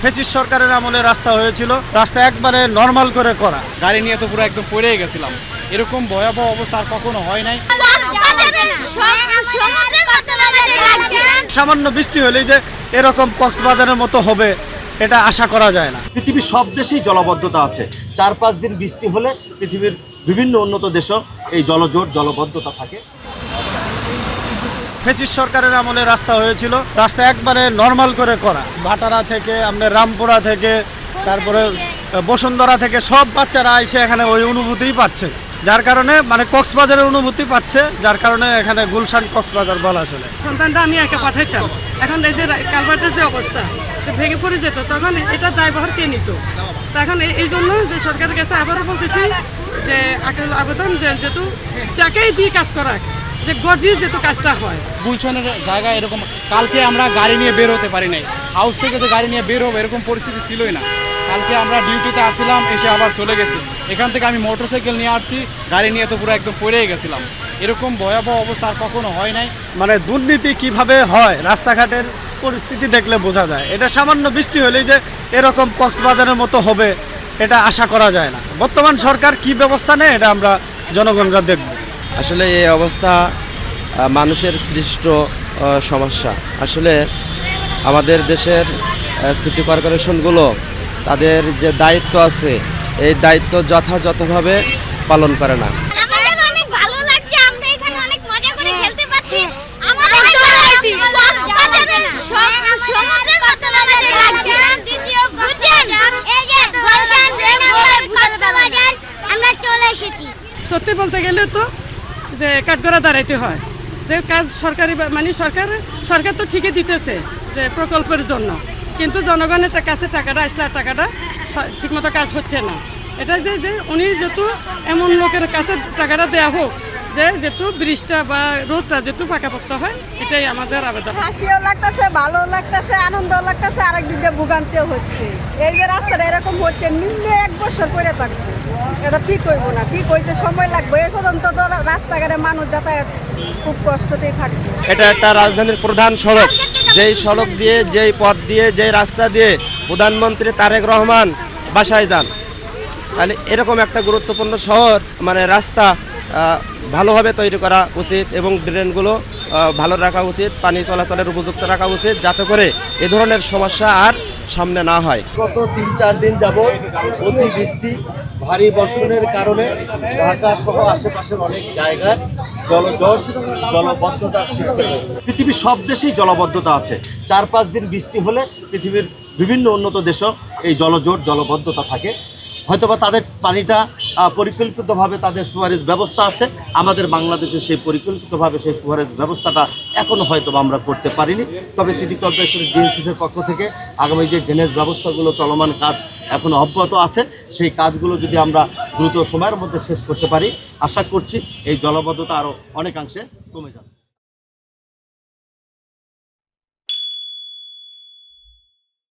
Fascist সরকারের আমলে রাস্তা হয়েছিল, রাস্তা একবারে নরমাল করে করা। গাড়ি নিয়ে তো পুরো একদম পড়েই গেছিলাম। এরকম ভয়াবহ অবস্থা আর কখনো হয় নাই। সামান্য বৃষ্টি হলেই যে এরকম কক্সবাজারের মতো হবে এটা আশা করা যায় না। পৃথিবীর সব দেশেই জলবদ্ধতা আছে। 4-5 দিন বৃষ্টি হলে পৃথিবীর বিভিন্ন উন্নত দেশও এই জলজট জলবদ্ধতা থাকে। ফ্যাসিস্ট সরকারের আমলে রাস্তা হয়েছিল, রাস্তা একবারে নরমাল করে করা। ভাটারা থেকে আপনার রামপুরা থেকে তারপরে বসুন্ধরা থেকে সব বাচ্চারা এসে এখানে ওই অনুভূতিই পাচ্ছে, যার কারণে মানে কক্সবাজারের অনুভূতি পাচ্ছে, যার কারণে এখানে গুলশান কক্সবাজার বলা চলে। সন্তানটা আমি একা পাঠাইতাম, এখন এই যে কালভার্টের যে অবস্থা ভেঙে পড়ে যেত, তখন এটা দায়ভার কে নিত? তখন এই জন্য যে সরকারের কাছে আবারও বলতেছি যে আবেদন যেহেতু যাকেই দিয়ে কাজ করা যে গর্জিয়ে যেহেতু কাজটা হয়। গুলশানের জায়গায় এরকম কালকে আমরা গাড়ি নিয়ে বের হতে পারি নাই। হাউস থেকে যে গাড়ি নিয়ে বের হবো এরকম পরিস্থিতি ছিলই না। কালকে আমরা ডিউটিতে আসছিলাম, এসে আবার চলে গেছি। এখান থেকে আমি মোটরসাইকেল নিয়ে আসছি, গাড়ি নিয়ে তো পুরো একদম পড়েই গেছিলাম। এরকম ভয়াবহ অবস্থা আর কখনো হয় নাই। মানে দুর্নীতি কিভাবে হয় রাস্তাঘাটের পরিস্থিতি দেখলে বোঝা যায়। এটা সামান্য বৃষ্টি হলেই যে এরকম কক্সবাজারের মতো হবে এটা আশা করা যায় না। বর্তমান সরকার কি ব্যবস্থা নেয় এটা আমরা জনগণরা দেখব। আসলে এই অবস্থা মানুষের সৃষ্ট সমস্যা। আসলে আমাদের দেশের সিটি কর্পোরেশনগুলো তাদের যে দায়িত্ব আছে এই দায়িত্ব যথাযথভাবে পালন করে না। সত্যি বলতে গেলে তো যে কাঠগড়া দাঁড়াইতে হয়, যে কাজ সরকারি মানে সরকার তো ঠিকই দিতেছে যে প্রকল্পের জন্য, কিন্তু জনগণের কাছে টাকাটা আসলে আর টাকাটা ঠিকমতো কাজ হচ্ছে না। এটা যে উনি যেহেতু এমন লোকের কাছে টাকাটা দেওয়া হোক যে যেহেতু ব্রিজটা বা রোডটা যেহেতু পাকাপোক্ত হয়, এটাই আমাদের আবেদন। হাসিও লাগতেছে, ভালো লাগতেছে, আনন্দ লাগতেছে, আরেক দিক দিয়ে ভোগান্তিও হচ্ছে। এই যে রাস্তাটা এরকম হচ্ছে, নিম্নে 1 বছর পরে থাকবে, এটা ঠিক হইব না। ঠিক হইতে সময় লাগবে। এ পর্যন্ত তো রাস্তাঘাটে মানুষ যাতায়াত খুব কষ্টতেই থাকবে। এটা একটা রাজধানীর প্রধান সড়ক। যেই সড়ক দিয়ে, যেই পথ দিয়ে, যেই রাস্তা দিয়ে প্রধানমন্ত্রী তারেক রহমান বাসায় যান, তাহলে এরকম একটা গুরুত্বপূর্ণ শহর মানে রাস্তা ভালোভাবে তৈরি করা উচিত এবং ড্রেনগুলো ভালো রাখা উচিত, পানি চলাচলের উপযুক্ত রাখা উচিত, যাতে করে এ ধরনের সমস্যা আর সামনে না হয়। গত 3-4 দিন যাবৎ অতিবৃষ্টি ভারী বর্ষণের কারণে ঢাকা সহ আশেপাশের অনেক জায়গায় জলজট জলবদ্ধতার সৃষ্টি হয়েছে। পৃথিবীর সব দেশেই জলবদ্ধতা আছে। 4-5 দিন বৃষ্টি হলে পৃথিবীর বিভিন্ন উন্নত দেশও এই জলজট জলবদ্ধতা থাকে। হয়তোবা তাদের পানিটা পরিকল্পিতভাবে তাদের সুয়ারেজ ব্যবস্থা আছে। আমাদের বাংলাদেশে সেই পরিকল্পিতভাবে সেই সুয়ারেজ ব্যবস্থাটা এখনও হয়তোবা আমরা করতে পারিনি। তবে সিটি কর্পোরেশন ডিএনসিসির পক্ষ থেকে আগামী যে ড্রেনেজ ব্যবস্থাগুলো চলমান কাজ এখনও অব্যাহত আছে, সেই কাজগুলো যদি আমরা দ্রুত সময়ের মধ্যে শেষ করতে পারি, আশা করছি এই জলবদ্ধতা আরও অনেকাংশে কমে যাবে।